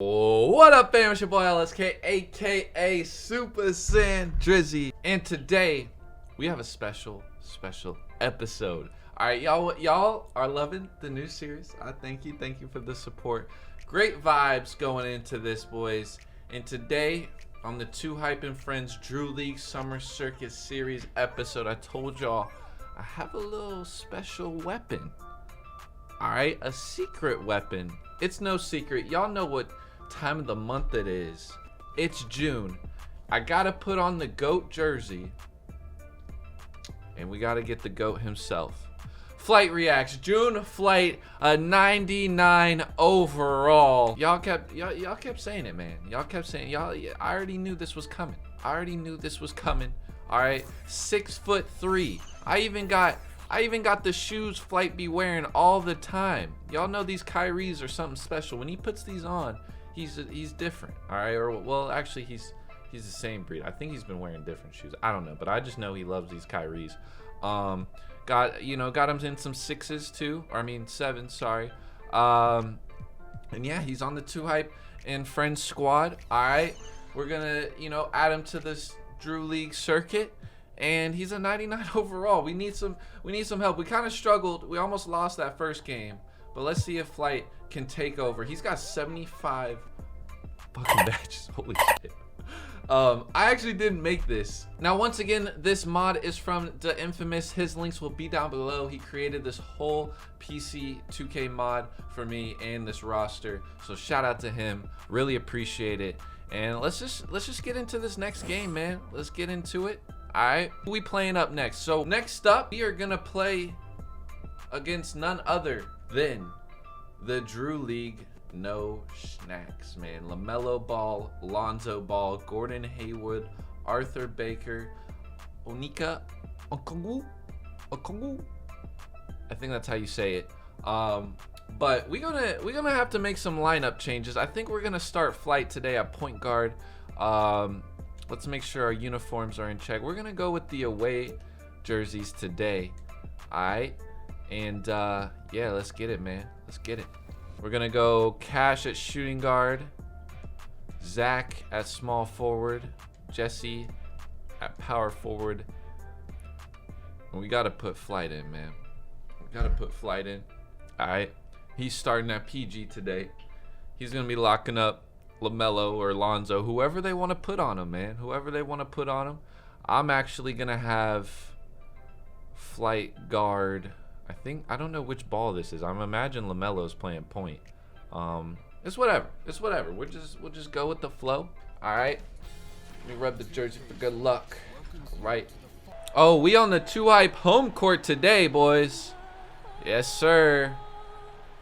What up, fam? It's your boy LSK, aka Super Saiyan Drizzy, and today we have a special episode. All right, y'all are loving the new series. I thank you for the support. Great vibes going into this, boys. And today on the Two Hypin' Friends Drew League Summer Circuit Series episode, I told y'all I have a little special weapon. All right, a secret weapon. It's no secret. Y'all know what time of the month it is. It's June. I gotta put on the GOAT jersey, and we gotta get the GOAT himself. FlightReacts June flight, a 99 overall. Y'all kept saying it, man. Y'all kept saying, I already knew this was coming. All right, 6'3". I even got the shoes Flight be wearing all the time. Y'all know these KRIS are something special. When he puts these on, he's different. All right, or well, actually he's the same breed. I think he's been wearing different shoes. I don't know, but I just know he loves these KRIS. Got him in some 6s too, or I mean 7s, sorry. And yeah, he's on the Two Hype and Friends squad. All right, we're gonna add him to this Drew League circuit. And he's a 99 overall. We need some help. We kind of struggled. We almost lost that first game. But let's see if Flight can take over. He's got 75 fucking badges. Holy shit. I actually didn't make this. Now, once again, this mod is from the infamous. His links will be down below. He created this whole PC 2K mod for me and this roster. So shout out to him. Really appreciate it. And let's just get into this next game, man. Let's get into it. Alright, who we playing up next? So next up, we are gonna play against none other than the Drew League No Snacks, man. LaMelo Ball, Lonzo Ball, Gordon Hayward, Arthur Baker, Onika Okongu. I think that's how you say it. But we're gonna have to make some lineup changes. I think we're gonna start Flight today at point guard. Let's make sure our uniforms are in check. We're gonna go with the away jerseys today. Alright, and yeah, let's get it, man. Let's get it. We're gonna go Cash at shooting guard, ZACK at small forward, Jesse at power forward. And we gotta put Flight in, man. We gotta put Flight in. Alright, he's starting at PG today. He's gonna be locking up LaMelo or Lonzo, whoever they want to put on him, man. Whoever they want to put on him. I'm actually gonna have Flight guard. I don't know which ball this is. I'm imagine LaMelo's playing point. It's whatever. We'll just go with the flow. All right. Let me rub the jersey for good luck. All right. Oh, we on the Two Hype home court today, boys. Yes, sir.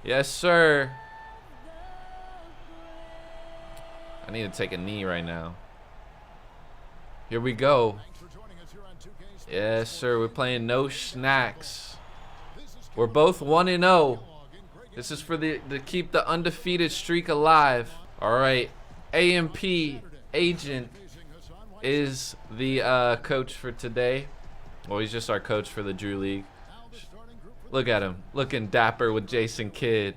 Yes, sir. I need to take a knee right now. Here we go. Yes, sir. We're playing No Snacks. We're both 1-0. This is for to keep the undefeated streak alive. All right. AMP Agent is the coach for today. Well, he's just our coach for the Drew League. Look at him. Looking dapper with Jason Kidd.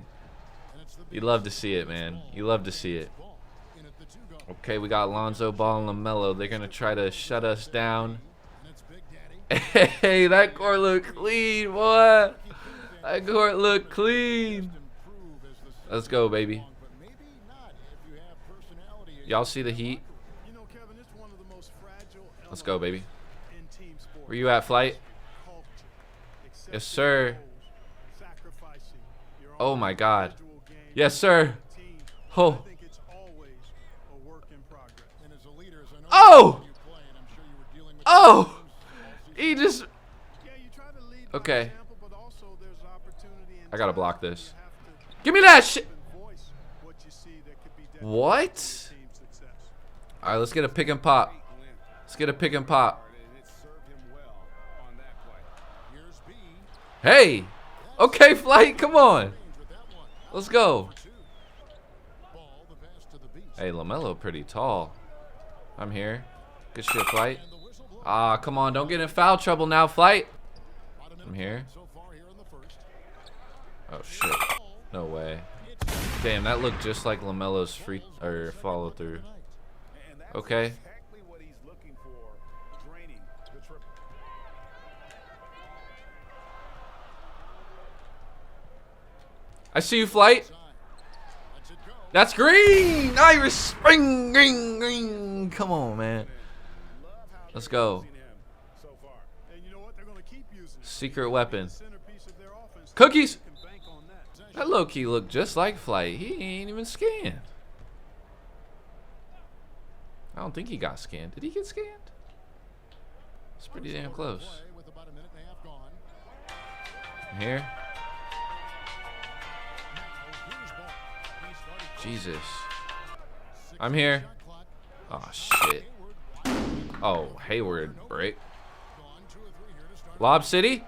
You love to see it, man. You love to see it. Okay, we got Lonzo Ball and LaMelo. They're going to try to shut us down. Hey, that court look clean, boy. That court look clean. Let's go, baby. Y'all see the heat? Let's go, baby. Where you at, Flight? Yes, sir. Oh, my God. Yes, sir. Oh. Oh! Oh! He just... Okay. I gotta block this. Give me that shit! What? Alright, let's get a pick and pop. Let's get a pick and pop. Hey! Okay, Flight, come on. Let's go. Hey, LaMelo pretty tall. I'm here. Good shit, Flight. Ah, come on. Don't get in foul trouble now, Flight. I'm here. Oh, shit. No way. Damn, that looked just like LaMelo's free or follow through. Okay. I see you, Flight. That's green. Irish spring, green, green. Come on, man. Let's go. Secret weapon. Cookies. That low-key looked just like Flight. He ain't even scanned. I don't think he got scanned. Did he get scanned? It's pretty damn close. Here. Jesus. I'm here. Oh, shit. Oh, Hayward break. Lob City.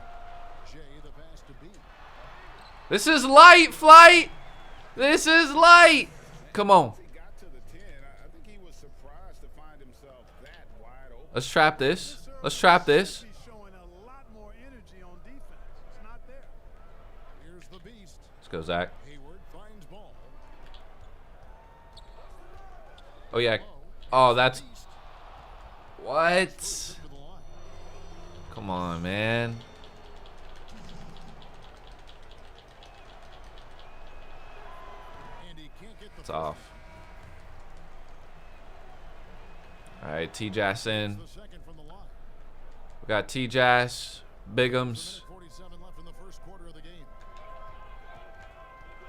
This is light, Flight. This is light. Come on. Let's trap this. Let's trap this. Let's go, Zach. Oh, yeah. Oh, that's... What? Come on, man. It's off. Alright, T-Jas in. We got T-Jas, Bigums.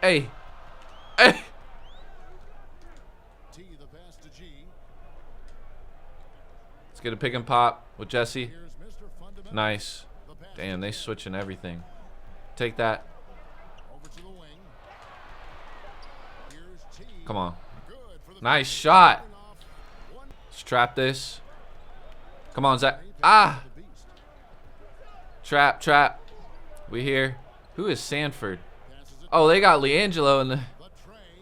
Hey. Hey. Let's get a pick and pop with Jesse. Nice. Damn, they switching everything. Take that. Come on. Nice shot. Let's trap this. Come on, Zach. Ah. Trap, trap. We here. Who is Sanford? Oh, they got LiAngelo in the...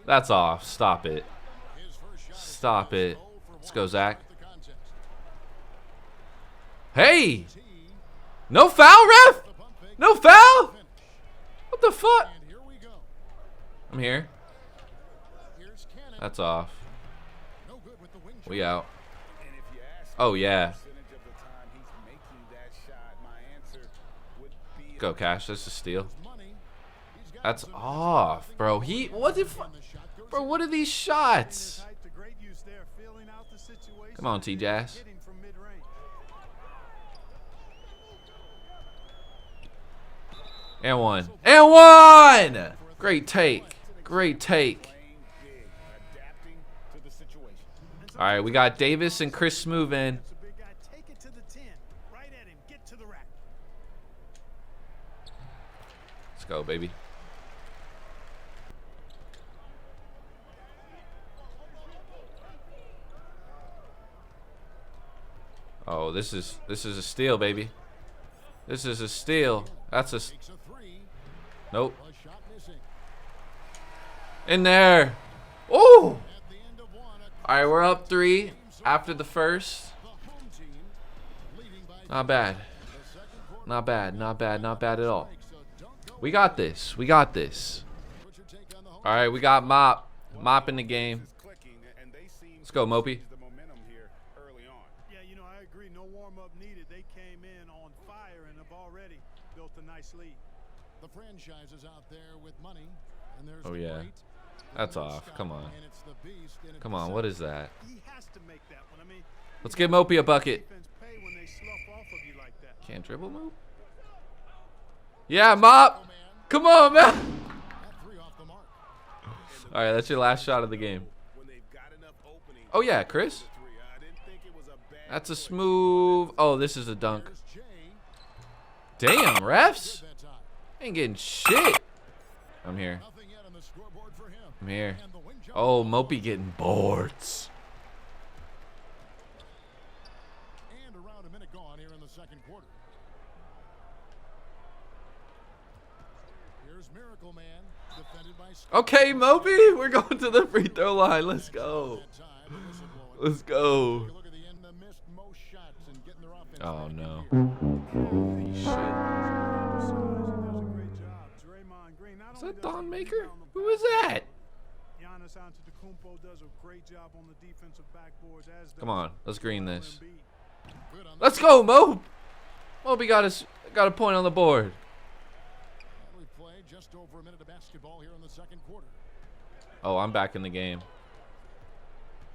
That's off. Stop it. Stop it. Let's go, Zach. Hey! No foul, ref? No foul? What the fuck? I'm here. That's off. We out. Oh, yeah. Go, Cash. That's a steal. That's off, bro. What the fuck? Bro, what are these shots? Come on, T-Jas. And one. And one! Great take. Great take. All right, we got Davis and KRIS moving. Let's go, baby. Oh, this is a steal, baby. This is a steal. That's a... Nope. In there. Oh! Alright, we're up 3 after the first. Not bad. Not bad, not bad, not bad at all. We got this. We got this. Alright, we got Mop. Mop in the game. Let's go, MOPI. Yeah, you know, I agree. No warm-up needed. They came in on fire and have already built a nice lead. The franchise is out there with money, and there's Oh, yeah. That's off. Come on. Come on, what is that? He has to make that one. I mean, Let's give MOPI a bucket. pay when they slough off of you like that. Can't dribble move? Yeah, Mop! Come on, man! Alright, that's your last shot of the game. Oh, yeah, KRIS. That's a smooth... Oh, this is a dunk. Damn, refs! Ain't getting shit. I'm here. I'm here. Oh, MOPI getting boards. And around a minute gone here in the second quarter. Here's Miracle Man, defended by Scott. Okay, MOPI, we're going to the free throw line. Let's go. Let's go. Look at the end, the missed most shots and getting their offense. Oh, no. Holy shit. Is that Don Maker? Who is that? Giannis Antetokounmpo does a great job on the defensive backboards. Come on, let's green this. Good on Let's go, Mo. Moby got a point on the board. And we've played just over a minute of basketball here in the second quarter. Oh, I'm back in the game.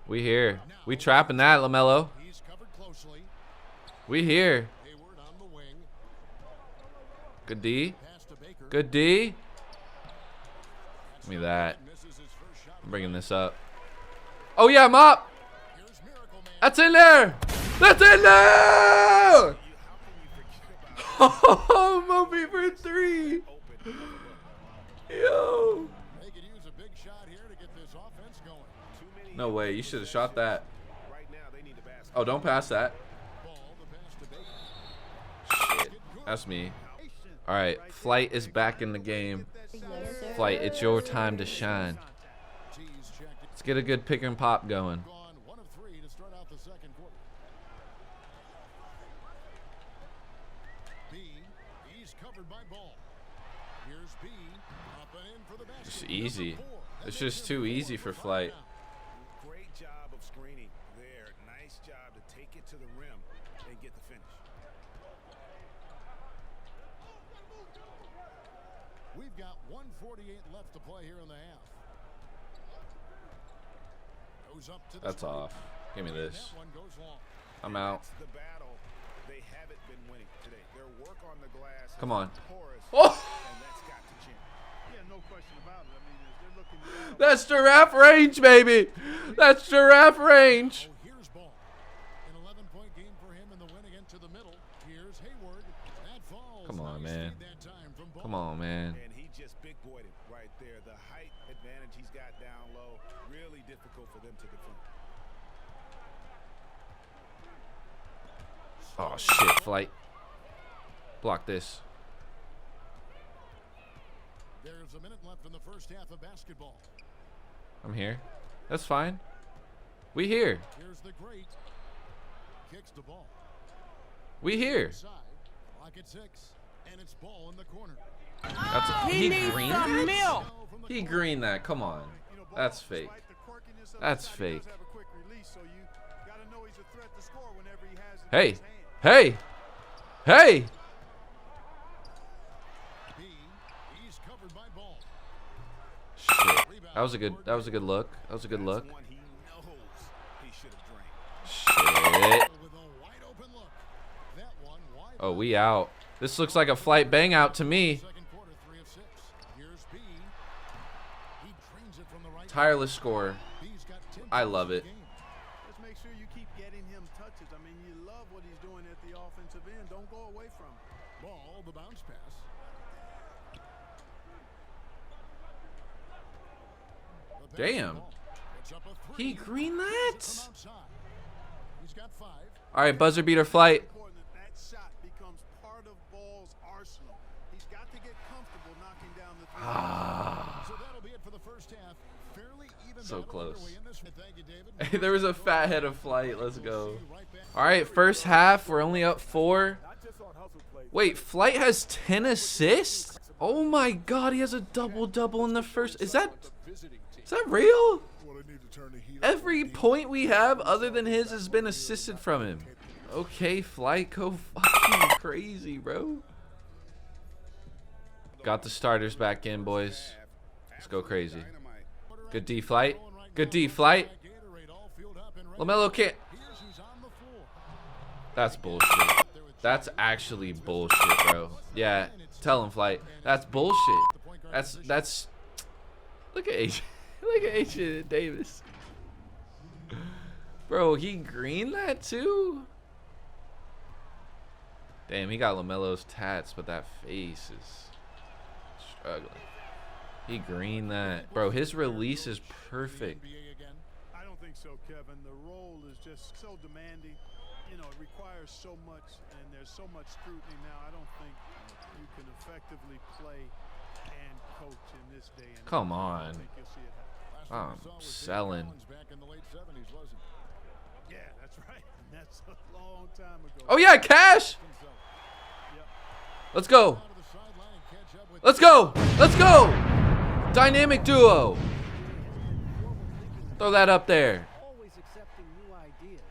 We here. We trapping that, LaMelo. He's covered closely. We here. Hayward on the wing. Good D. Pass to Baker. Good D. Give me that. Misses his first shot. I'm bringing this up. Oh yeah, Mop. Here's Miracle Man. That's in there. That's in there. Oh, MOPI for 3. Yo. They could use a big shot here to get this offense going. No way. You should have shot that. Oh, don't pass that. Ball, the pass to Baker. Shit. That's me. All right. Flight is back in the game. Flight, it's your time to shine. G's checked. Let's get a good pick and pop going. Gone 1 of 3 to start out the second quarter. B, he's covered by Ball. Here's B, up and in for the basket. It's easy. Number 4. It's just too easy for Flight. Great job of screening there. Nice job to take it to the rim and get the finish. We've got 1:48 left to play here in the half. Goes up to the That's stripe. off. Give me this. That one goes long. I'm out. That's the battle they haven't been winning today. Their work on the glass. Come on. Porous, Oh! and that's got to change. Yeah, no question about it. I mean, they're looking down. That's giraffe range, baby. That's giraffe range. Oh, here's Ball. An 11-point game for him in the win again to the middle. Here's Hayward. That falls. Come on, Nice man. feed that time from Ball. Come on, man. And he just big boyed it right there. The height advantage he's got down low, really difficult for them to defend. Oh, shit, Flight. Block this. There's a minute left in the first half of basketball. I'm here. That's fine. We here. Here's the great. Kicks the ball. We here. Side. Clock at 6. And it's Ball in the corner. That's he green that? Go from the He corner. green that. Come on. You know, Ball, That's fake. despite the quirkiness of That's his shot, he does fake. have a quick release, so you gotta know he's a threat to score whenever he has it in Hey. his hand. Hey. Hey. B. He's covered by Ball. Shit. That was a good look. That was a good look. That's one he knows he should have drained. Shit. With a wide open look. That one wide. Oh, we out. This looks like a Flight bang out to me. Second quarter, 3 of 6. Here's B. He drains it from the right. Tireless scorer. B's got 10 I love points it. in the game. Just make sure you keep getting him touches. I mean, you love what he's doing at the offensive end. Don't go away from him. Ball, the bounce pass. The pass Damn. ball. It's up a 3. He green From that. outside. He's got 5. All right, buzzer beater Flight. Important that shot becomes part of Ball's arsenal. He's got to get comfortable knocking down the three. So that'll be it for the first half. Fairly even So battle close. underway in this one. Thank you, David. Hey, there was a fat head of Flight. Let's go. See you right back. All right, first half. We're only up 4. Wait, Flight has 10 assists? Oh my God, he has a double-double in the first. Is that real? Every point we have other than his has been assisted from him. Okay, Flight, go fucking crazy, bro. Got the starters back in, boys. Let's go crazy. Good D, Flight. Good D, Flight. Gatorade all filled up and ready. LaMelo can't. Here's who's on the floor. That's bullshit. That's actually bullshit, bro. Yeah, tell him, Flight. That's bullshit. That's. Look at H. Look at H. Davis. Bro, he greened that too. Damn, he got LaMelo's tats, but that face is struggling. He greened that, bro. His release is perfect. NBA again. I don't think so, Kevin. The role is just so demanding. You know, it requires so much, and there's so much scrutiny now. I don't think you can effectively play and coach in this day and age. Come I on. don't think you'll see it happen. Last time I'm we saw was David selling. Collins back in the late 70s, wasn't it? Yeah, that's right. That's a long time ago. Oh yeah, Cash. Yep. Let's go. Out of the sideline and catch up with Let's go. Let's go. Dynamic duo. 4 Throw that up there. Always accepting new ideas.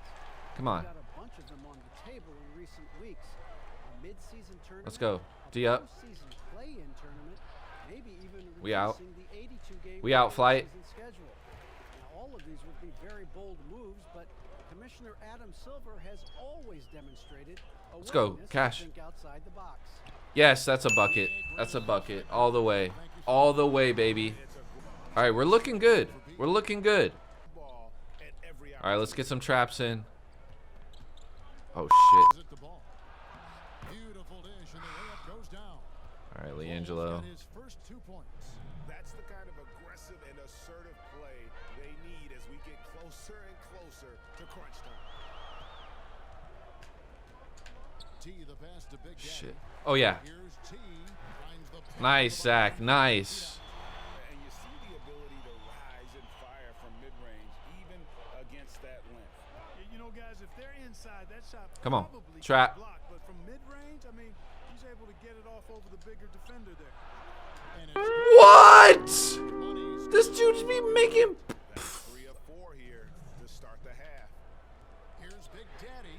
Come on. We've got a bunch of them on the table in recent weeks. A mid-season tournament. Let's go. A D up. postseason play-in tournament. Maybe even We out. reducing the 82-game We out, Flight. season schedule. Now, all of these would be very bold moves, but Commissioner Adam Silver has always demonstrated a Let's go. willingness to Cash. think outside the box. Yes, that's a bucket. That's a bucket. All the way. All the way, baby. All right, we're looking good. We're looking good. Ball at every All right, let's get some traps in. Oh, shit. Is it the ball? Beautiful dish, and the layup goes down. All right, Ball's Leangelo. got his first 2 points. That's the kind of aggressive and assertive play they need as we get closer and closer to crunch time. T, the pass to Big Daddy. Shit. Oh, yeah. Here's T. Finds the Nice, Zach. Nice. And you see the ability to rise and fire from mid-range, even against that length. You know, guys, if they're inside, that shot Come on. probably Trap. gets blocked, but from mid-range, I mean, he's able to get it off over the bigger defender there. And it's What? Money's This dude's be making. That's 3 of 4 here to start the half. Here's Big Daddy.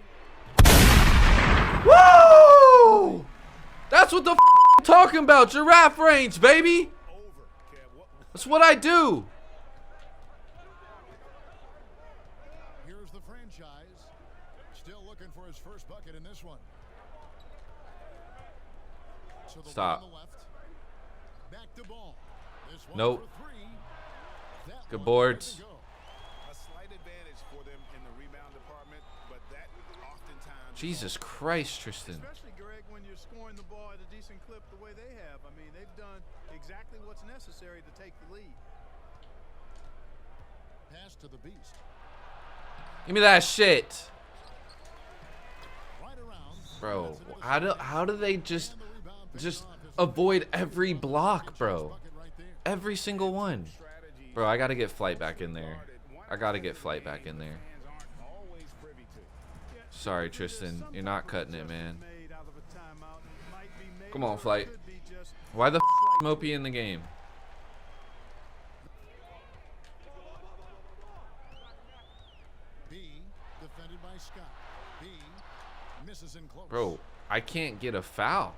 Woo! That's what the I'm talking about. Giraffe range, baby. Over, Kev. That's what I do. Here's the franchise. Still looking for his first bucket in this one. So the Stop. one on the left. Back to ball. This one Nope. for 3. That Good one boards. good to go. A slight advantage for them in the rebound department, but that oftentimes Jesus Christ, Tristan. Especially, Greg, when you're scoring the ball at a decent clip the way they have. I mean, they've done exactly what's necessary to take the lead. Pass to the beast. Give me that shit. Right around. Bro, That's another how do they just and the rebound picked just off his avoid every block, bro? bucket right there. Every single one. strategies Bro, I got to get Flight back in there. guarded. One I got to aspect get of the Flight game back in the there. fans aren't always privy to. Yeah, Sorry, there's Tristan. some You're not type of cutting it, man. adjustment made out of a timeout. It might be made, Come on, or it Flight. could be just Why the slight Mopey in the game? B, defended by Scott. B, misses in close. Bro, I can't get a foul.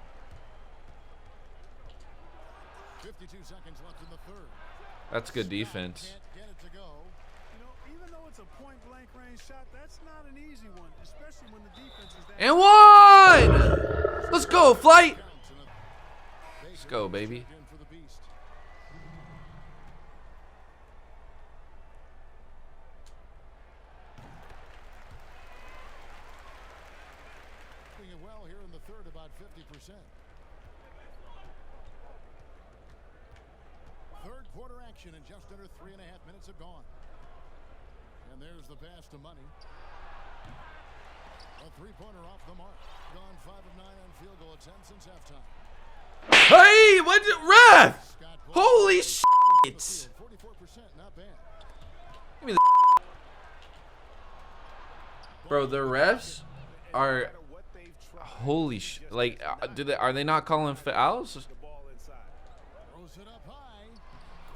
52 seconds left in the third. That's good Scott defense. Can't get it to go. You know, even though it's a point-blank range shot, that's not an easy one, especially when the defense is that. And one! Let's go, Flight! Counts in a- Let's go, baby. In for the beast. Doing it well here in the third, about 50%. Third quarter action, and just under 3.5 minutes have gone. And there's the pass to Money. A three-pointer off the mark. Gone 5 of 9 on field goal attempts since halftime. Hey, what the ref? Scott Ball Holy from the shit! field, 44%, not bad. Give me the Bro, the refs are What they've tried, holy sh. Like, are they not calling fouls? the ball inside. Throws it up high.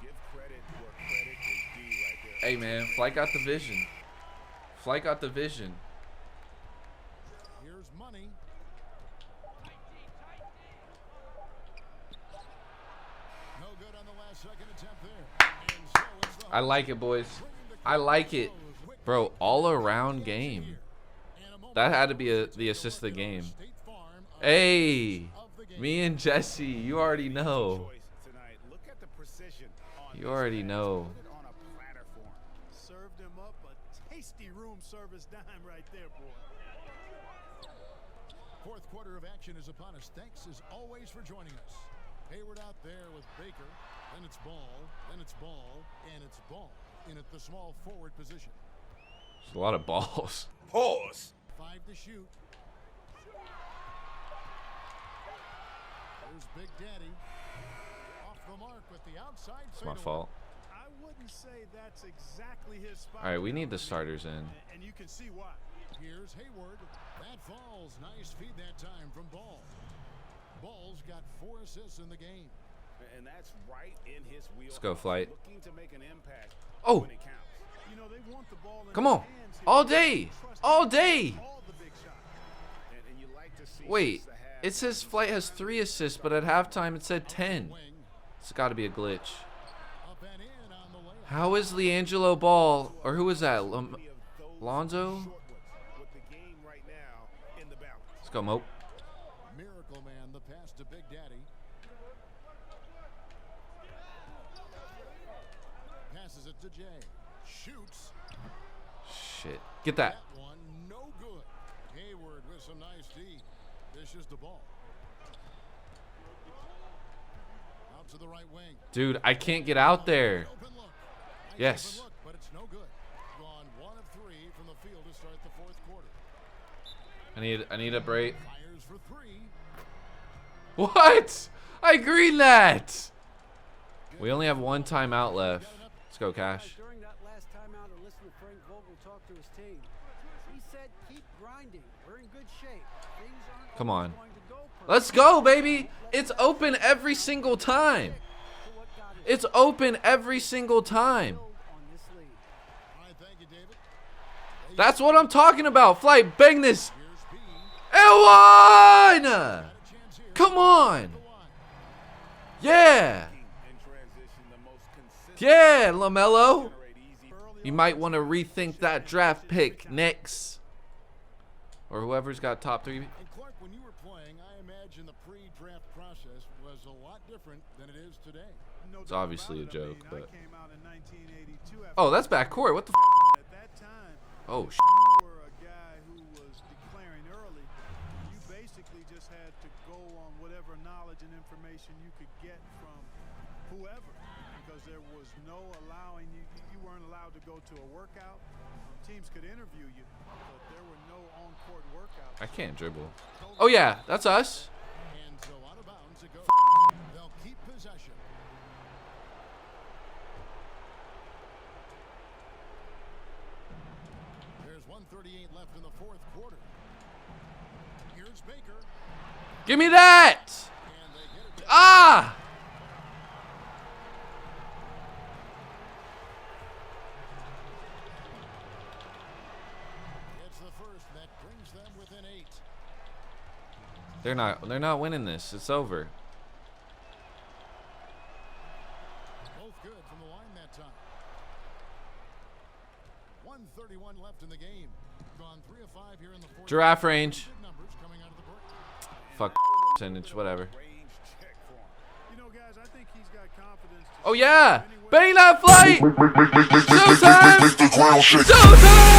Give credit where credit is due right there. Hey man, Flight got the vision. Flight got the vision. Here's Money. No good on the last second attempt there. And so it's the I like it, boys. I like it, bro. All around game. That had to be the assist of the game. State Farm Hey, me and Jesse, you already know. Choice tonight. Look at the precision on You this already pass. know. Put it on a platter for him. Served him up a tasty room service dime right there, boy. Fourth quarter of action is upon us. Thanks as always for joining us. Hayward out there with Baker. Then it's Ball. Then it's Ball. And it's Ball in at the small forward position. There's a lot of balls. Pause. 5 to shoot. There's Big Daddy. Off the mark with the outside It's my fadeaway. fault. I wouldn't say that's exactly his spot. All right, we need the I mean, starters in. And you can see why. Here's Hayward. That falls. Nice feed that time from Ball. Ball's got 4 assists in the game. And that's right in his wheel. Let's go, Flight. Looking to make an impact Oh. when it counts. You know, they want the ball in Come their on. hands here. All day. Trust All him to day. make all the big shots. And you like to see Wait. just to have It says Flight has 3 assists, but at halftime it said 10. It's got to be a glitch. Up and in on the layup. How is LiAngelo Ball, or who was that? many of those Lonzo? short ones with the game right now in the balance. Let's go, Mope. Miracle Man, the pass to Big Daddy. Passes it to Jay. Shoots. Shit. Get that. That one no good. Hayward with some nice D. Dishes the ball. Out to the right wing. Dude, I can't get out there. Open look. Nice Yes. open look, but it's no good. Gone 1 of 3 from the field to start the 4th quarter. I need a break. Fires for 3. What? I greened that. We only have 1 timeout left. Let's go, Cash. During that last timeout, I listened to Frank Vogel talk to his team. He said, keep grinding. We're in good shape. Things aren't Come always on. going to go perfect. Let's go, baby. It's open every single time. To what God has It's open every single time. built on this lead. All right, thank you, David. That's what I'm talking about. Flight, bang this. Here's B. And 1! Got a chance here. Come on. The line. Yeah. In transition, the most consistent Yeah, LaMelo. generate easy. You might want to rethink that draft pick next. Or whoever's got top 3. And Clark, when you were playing, I imagine the pre-draft process was a lot different than it is today. No It's doubt obviously about a it. I joke, mean, but. I came out in 1982 after Oh, that's backcourt. What the? At that time, Oh, you were a guy who was declaring early. You basically just had to go on whatever knowledge and information you could get from whoever, because there was no allowing you. You weren't allowed to go to a workout. Teams could interview you, but there were no on-court workouts. I can't dribble. Oh yeah, that's us. And so out of bounds it goes. They'll keep possession. There's 1:38 left in the 4th quarter. Here's Baker. Give me that. And they get it down. Ah. It's the first that brings them within 8. They're not winning this. It's over. Both good from the line that time. 1:31 left in the game. Gone 3 of 5 here in the 4th. Giraffe range. Good numbers coming out of the break. Fuck percentage, whatever. Range check for him. You know, guys, I think he's got confidence. To Oh yeah, anywhere. bang that flight. Showtime. Showtime.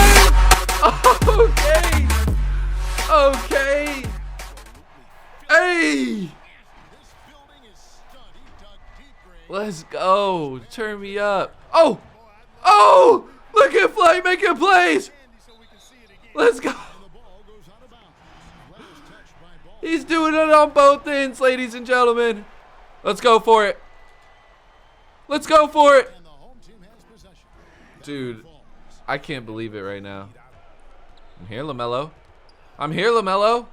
Okay. Okay. Hey. This building is stud. He dug deep grade. Let's go. Turn me up. Oh. Oh. Look at Flight making plays. So we can see it again. Let's go. And the ball goes out of bounds. Well is touched by ball. He's doing it on both ends, ladies and gentlemen. Let's go for it. Let's go for it. And the home team has possession. Dude, Falls. I can't believe it right now. I'm here, LaMelo. I'm here, LaMelo.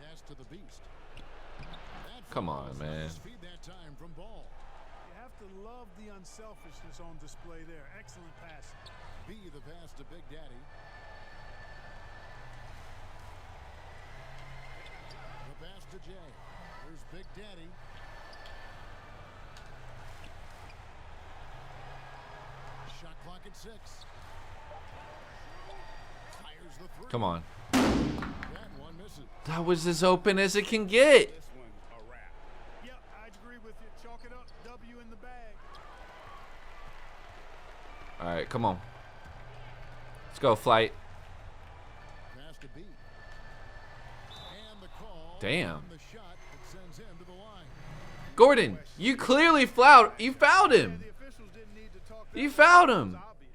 Pass to the beast. That Come on, falls. man. Speed that time from ball. You have to love the unselfishness on display there. Excellent pass. B the pass to Big Daddy. The pass to Jay. Here's Big Daddy. Shot clock at 6. Fires the 3. Come on. That one misses. That was as open as it can get. This one a wrap. Yep, I agree with you. Chalk it up. W in the bag. All right, come on. Let's go, Flight. Pass to B. And the call. Damn. on the shot that sends him to the line. Gordon, you clearly fouled him. The officials didn't need to talk. You that fouled much. It him. was obvious.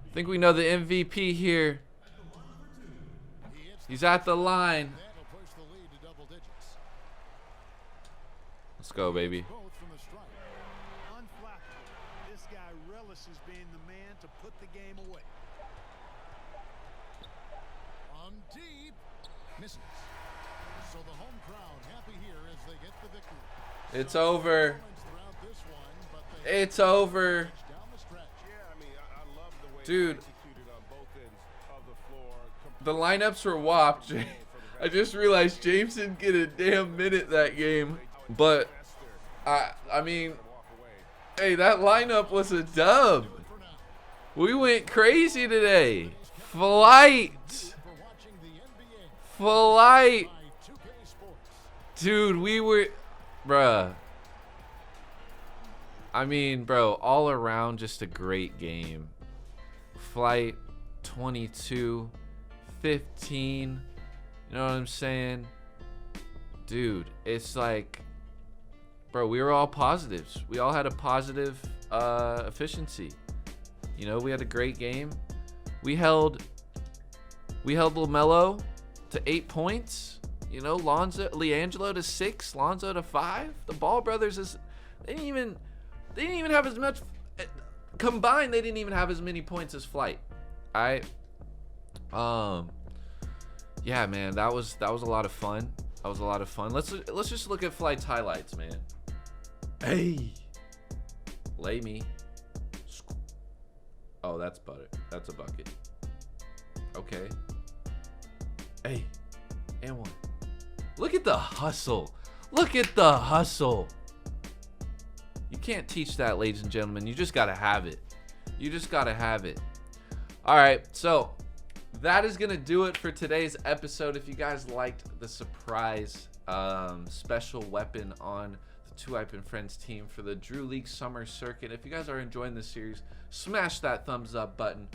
I think we know the MVP here. He hits He's at the line. that'll push the lead to double digits. Let's go, baby. Both from the strike. Unflappable. This guy relishes being the man to put the game away. From deep. Misses. So the home crowd happy here as they get the victory. It's over. Moments throughout this one, but they It's over. down the stretch. Yeah, I mean, I love the way Dude. they executed on both ends of the floor. The lineups were whopped. I just realized James didn't get a damn minute that game. But, I mean, hey, that lineup was a dub. We went crazy today. Flight. For watching the NBA Flight. by 2K Sports. Dude, we were, bruh. I mean, bro, all around just a great game. Flight 22, 15. You know what I'm saying? Dude, it's like, bro, we were all positives. We all had a positive efficiency. You know, we had a great game. We held LaMelo to 8 points. You know, LiAngelo to 6, Lonzo to 5. The Ball brothers they didn't even have as much combined. They didn't even have as many points as Flight. Yeah, man, that was a lot of fun. That was a lot of fun. Let's just look at Flight's highlights, man. Hey, lay me. Oh, that's butter. That's a bucket. Okay. Hey, and one. Look at the hustle. Look at the hustle. You can't teach that, ladies and gentlemen. You just gotta have it. You just gotta have it. All right, so that is gonna do it for today's episode. If you guys liked the surprise special weapon on the Two Hype and Friends team for the Drew League Summer Circuit, if you guys are enjoying this series, smash that thumbs up button.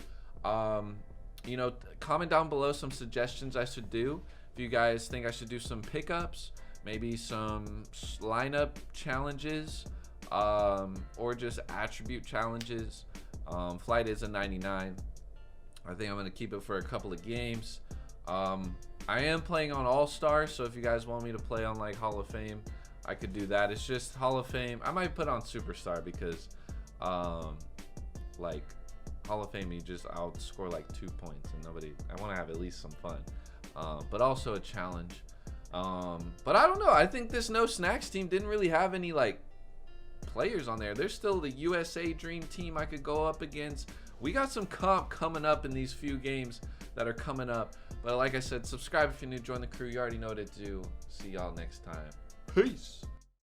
You know, comment down below some suggestions I should do. If you guys think I should do some pickups, maybe some lineup challenges, or just attribute challenges. Flight is a 99. I think I'm going to keep it for a couple of games. I am playing on All-Star, so if you guys want me to play on like Hall of Fame, I could do that. It's just Hall of Fame. I might put on Superstar because like Hall of Fame, I'll score like 2 points and I want to have at least some fun. But also a challenge. But I don't know. I think this No Snacks team didn't really have any like players on there. There's still the USA Dream Team I could go up against. We got some comp coming up in these few games that are coming up. But like I said, subscribe if you're new, join the crew. You already know what to do. See y'all next time. Peace.